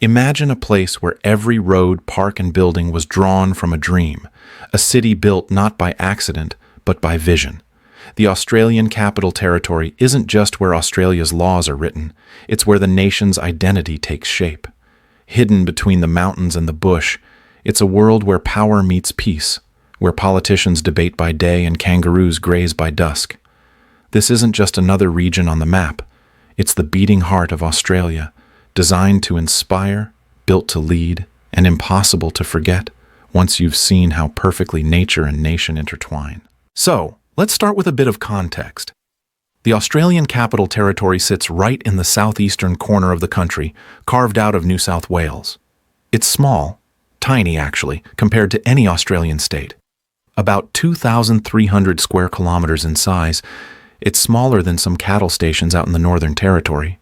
Imagine a place where every road, park, and building was drawn from a dream, a city built not by accident, but by vision. The Australian Capital Territory isn't just where Australia's laws are written, it's where the nation's identity takes shape. Hidden between the mountains and the bush, it's a world where power meets peace, where politicians debate by day and kangaroos graze by dusk. This isn't just another region on the map, it's the beating heart of Australia, designed to inspire, built to lead, and impossible to forget once you've seen how perfectly nature and nation intertwine. So, let's start with a bit of context. The Australian Capital Territory sits right in the southeastern corner of the country, carved out of New South Wales. It's small, tiny actually, compared to any Australian state. About 2,300 square kilometers in size, it's smaller than some cattle stations out in the Northern Territory.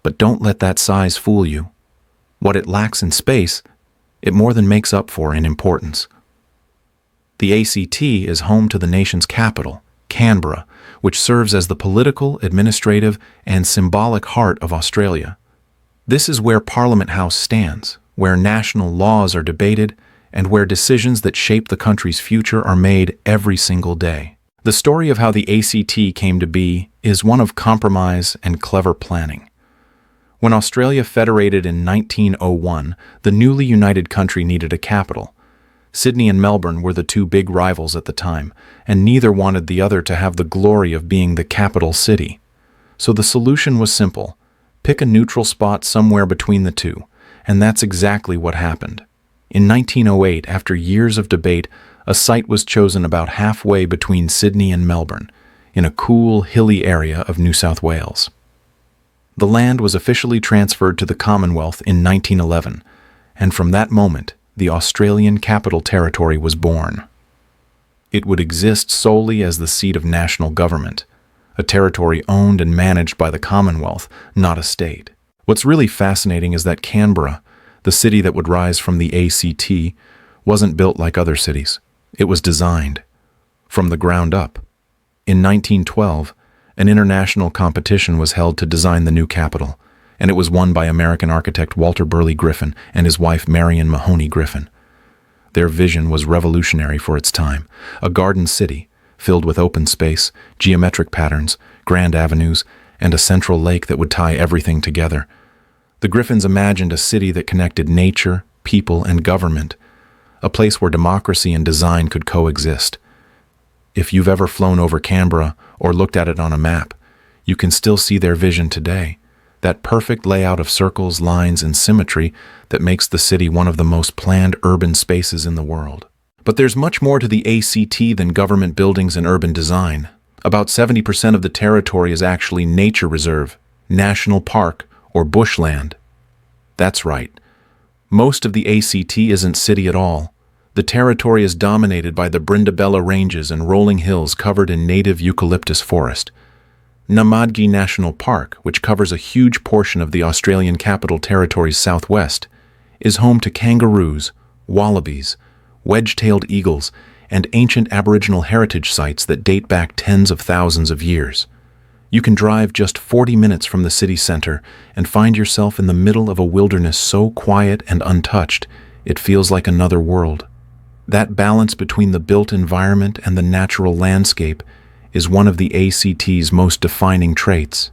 But don't let that size fool you. What it lacks in space, it more than makes up for in importance. The ACT is home to the nation's capital, Canberra, which serves as the political, administrative, and symbolic heart of Australia. This is where Parliament House stands, where national laws are debated, and where decisions that shape the country's future are made every single day. The story of how the ACT came to be is one of compromise and clever planning. When Australia federated in 1901, the newly united country needed a capital. Sydney and Melbourne were the two big rivals at the time, and neither wanted the other to have the glory of being the capital city. So the solution was simple: pick a neutral spot somewhere between the two, and that's exactly what happened. In 1908, after years of debate, a site was chosen about halfway between Sydney and Melbourne, in a cool, hilly area of New South Wales. The land was officially transferred to the Commonwealth in 1911, and from that moment, the Australian Capital Territory was born. It would exist solely as the seat of national government, a territory owned and managed by the Commonwealth, not a state. What's really fascinating is that Canberra, the city that would rise from the ACT, wasn't built like other cities. It was designed from the ground up. In 1912, an international competition was held to design the new capital, and it was won by American architect Walter Burley Griffin and his wife Marion Mahoney Griffin. Their vision was revolutionary for its time, a garden city filled with open space, geometric patterns, grand avenues, and a central lake that would tie everything together. The Griffins imagined a city that connected nature, people, and government, a place where democracy and design could coexist. If you've ever flown over Canberra or looked at it on a map, you can still see their vision today, that perfect layout of circles, lines, and symmetry that makes the city one of the most planned urban spaces in the world. But there's much more to the ACT than government buildings and urban design. About 70% of the territory is actually nature reserve, national park, or bushland. That's right. Most of the ACT isn't city at all. The territory is dominated by the Brindabella Ranges and rolling hills covered in native eucalyptus forest. Namadgi National Park, which covers a huge portion of the Australian Capital Territory's southwest, is home to kangaroos, wallabies, wedge-tailed eagles, and ancient Aboriginal heritage sites that date back tens of thousands of years. You can drive just 40 minutes from the city center and find yourself in the middle of a wilderness so quiet and untouched, it feels like another world. That balance between the built environment and the natural landscape is one of the ACT's most defining traits.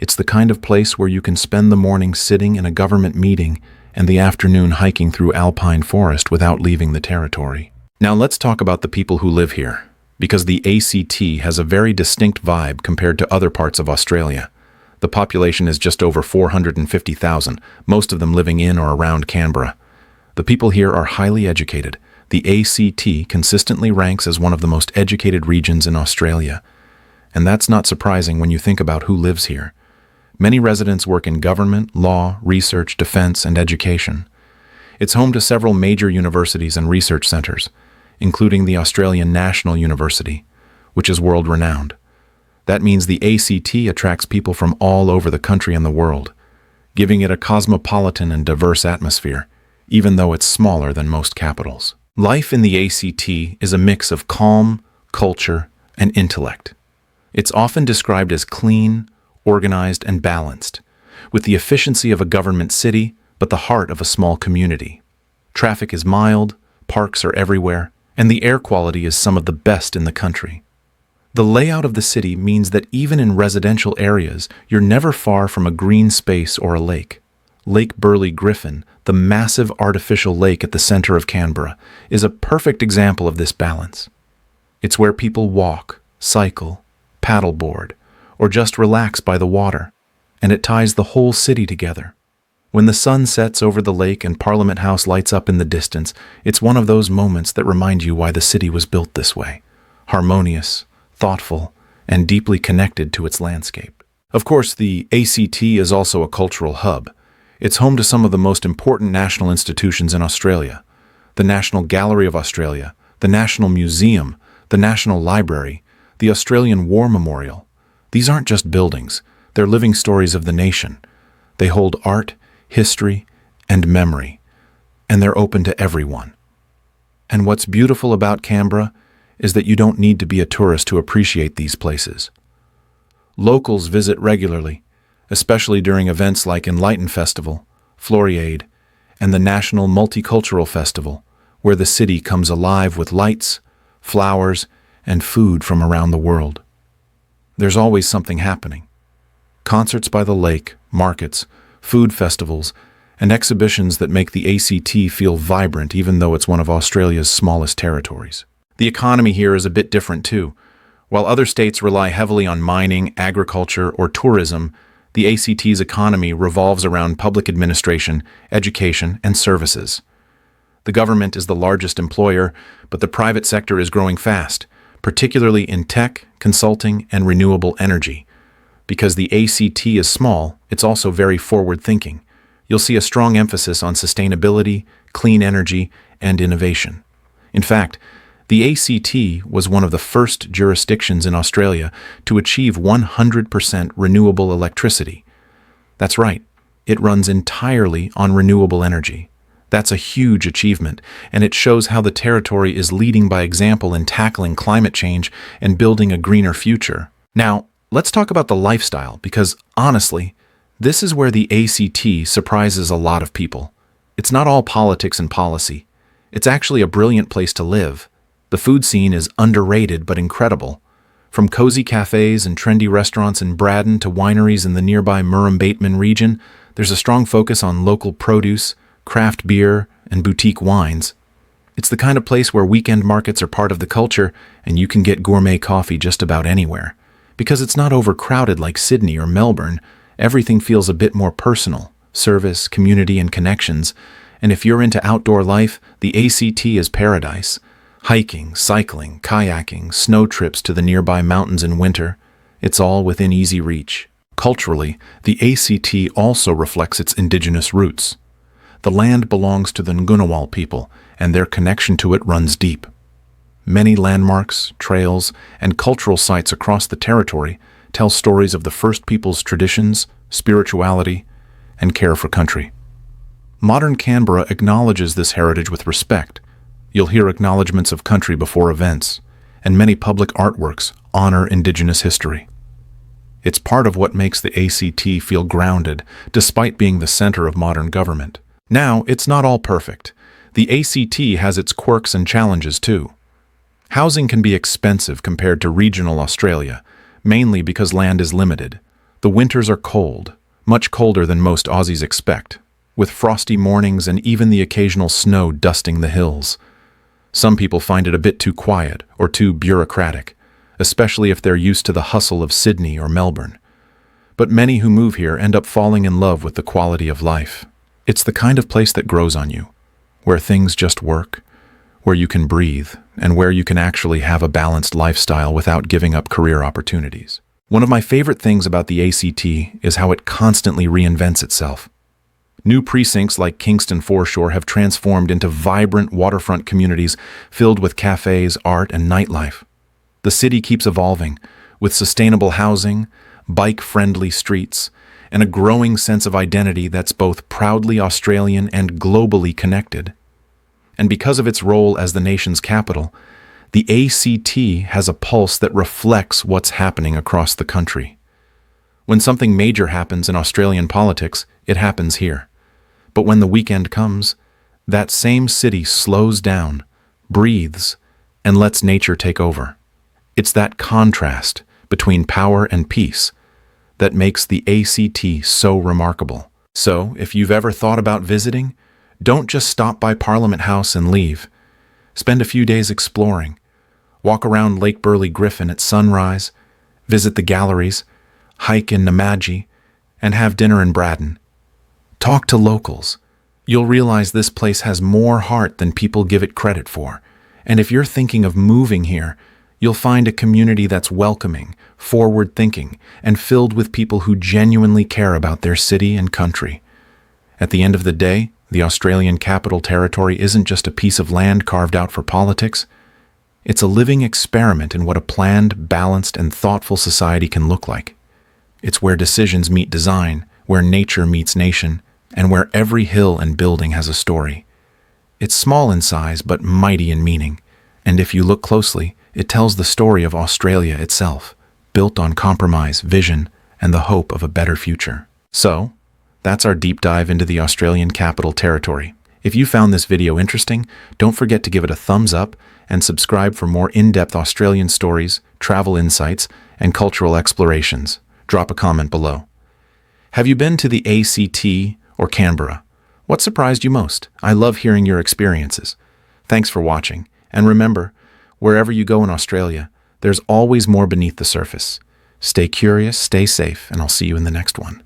It's the kind of place where you can spend the morning sitting in a government meeting and the afternoon hiking through alpine forest without leaving the territory. Now let's talk about the people who live here, because the ACT has a very distinct vibe compared to other parts of Australia. The population is just over 450,000, most of them living in or around Canberra. The people here are highly educated. The ACT consistently ranks as one of the most educated regions in Australia. And that's not surprising when you think about who lives here. Many residents work in government, law, research, defense, and education. It's home to several major universities and research centers, including the Australian National University, which is world-renowned. That means the ACT attracts people from all over the country and the world, giving it a cosmopolitan and diverse atmosphere, even though it's smaller than most capitals. Life in the ACT is a mix of calm, culture, and intellect. It's often described as clean, organized, and balanced, with the efficiency of a government city, but the heart of a small community. Traffic is mild, parks are everywhere, and the air quality is some of the best in the country. The layout of the city means that even in residential areas, you're never far from a green space or a lake. Lake Burley Griffin, the massive artificial lake at the center of Canberra, is a perfect example of this balance. It's where people walk, cycle, paddleboard, or just relax by the water, and it ties the whole city together. When the sun sets over the lake and Parliament House lights up in the distance, it's one of those moments that remind you why the city was built this way: harmonious, thoughtful, and deeply connected to its landscape. Of course, the ACT is also a cultural hub. It's home to some of the most important national institutions in Australia: the National Gallery of Australia, the National Museum, the National Library, the Australian War Memorial. These aren't just buildings, they're living stories of the nation. They hold art, history, and memory, and they're open to everyone. And what's beautiful about Canberra is that you don't need to be a tourist to appreciate these places. Locals visit regularly, especially during events like Enlighten Festival, Floriade, and the National Multicultural Festival, where the city comes alive with lights, flowers, and food from around the world. There's always something happening. Concerts by the lake, markets, food festivals, and exhibitions that make the ACT feel vibrant even though it's one of Australia's smallest territories. The economy here is a bit different too. While other states rely heavily on mining, agriculture, or tourism, the ACT's economy revolves around public administration, education, and services. The government is the largest employer, but the private sector is growing fast, particularly in tech, consulting, and renewable energy. Because the ACT is small, it's also very forward-thinking. You'll see a strong emphasis on sustainability, clean energy, and innovation. In fact, the ACT was one of the first jurisdictions in Australia to achieve 100% renewable electricity. That's right, it runs entirely on renewable energy. That's a huge achievement, and it shows how the territory is leading by example in tackling climate change and building a greener future. Now, let's talk about the lifestyle, because honestly, this is where the ACT surprises a lot of people. It's not all politics and policy. It's actually a brilliant place to live. The food scene is underrated but incredible. From cozy cafes and trendy restaurants in Braddon to wineries in the nearby Murrumbidgee region, there's a strong focus on local produce, craft beer, and boutique wines. It's the kind of place where weekend markets are part of the culture and you can get gourmet coffee just about anywhere. Because it's not overcrowded like Sydney or Melbourne, everything feels a bit more personal: service, community, and connections. And if you're into outdoor life, the ACT is paradise. Hiking, cycling, kayaking, snow trips to the nearby mountains in winter, it's all within easy reach. Culturally, the ACT also reflects its indigenous roots. The land belongs to the Ngunnawal people, and their connection to it runs deep. Many landmarks, trails, and cultural sites across the territory tell stories of the First Peoples' traditions, spirituality, and care for country. Modern Canberra acknowledges this heritage with respect. You'll hear acknowledgements of country before events, and many public artworks honor Indigenous history. It's part of what makes the ACT feel grounded, despite being the center of modern government. Now, it's not all perfect. The ACT has its quirks and challenges too. Housing can be expensive compared to regional Australia, mainly because land is limited. The winters are cold, much colder than most Aussies expect, with frosty mornings and even the occasional snow dusting the hills. Some people find it a bit too quiet or too bureaucratic, especially if they're used to the hustle of Sydney or Melbourne. But many who move here end up falling in love with the quality of life. It's the kind of place that grows on you, where things just work, where you can breathe, and where you can actually have a balanced lifestyle without giving up career opportunities. One of my favorite things about the ACT is how it constantly reinvents itself. New precincts like Kingston Foreshore have transformed into vibrant waterfront communities filled with cafes, art, and nightlife. The city keeps evolving, with sustainable housing, bike-friendly streets, and a growing sense of identity that's both proudly Australian and globally connected. And because of its role as the nation's capital, the ACT has a pulse that reflects what's happening across the country. When something major happens in Australian politics, it happens here. But when the weekend comes, that same city slows down, breathes, and lets nature take over. It's that contrast between power and peace that makes the ACT so remarkable. So, if you've ever thought about visiting, don't just stop by Parliament House and leave. Spend a few days exploring. Walk around Lake Burley Griffin at sunrise, visit the galleries, hike in Namadgi, and have dinner in Braddon. Talk to locals. You'll realize this place has more heart than people give it credit for. And if you're thinking of moving here, you'll find a community that's welcoming, forward-thinking, and filled with people who genuinely care about their city and country. At the end of the day, the Australian Capital Territory isn't just a piece of land carved out for politics. It's a living experiment in what a planned, balanced, and thoughtful society can look like. It's where decisions meet design, where nature meets nation, and where every hill and building has a story. It's small in size, but mighty in meaning. And if you look closely, it tells the story of Australia itself, built on compromise, vision, and the hope of a better future. So, that's our deep dive into the Australian Capital Territory. If you found this video interesting, don't forget to give it a thumbs up and subscribe for more in-depth Australian stories, travel insights, and cultural explorations. Drop a comment below. Have you been to the ACT or Canberra? What surprised you most? I love hearing your experiences. Thanks for watching. And remember, wherever you go in Australia, there's always more beneath the surface. Stay curious, stay safe, and I'll see you in the next one.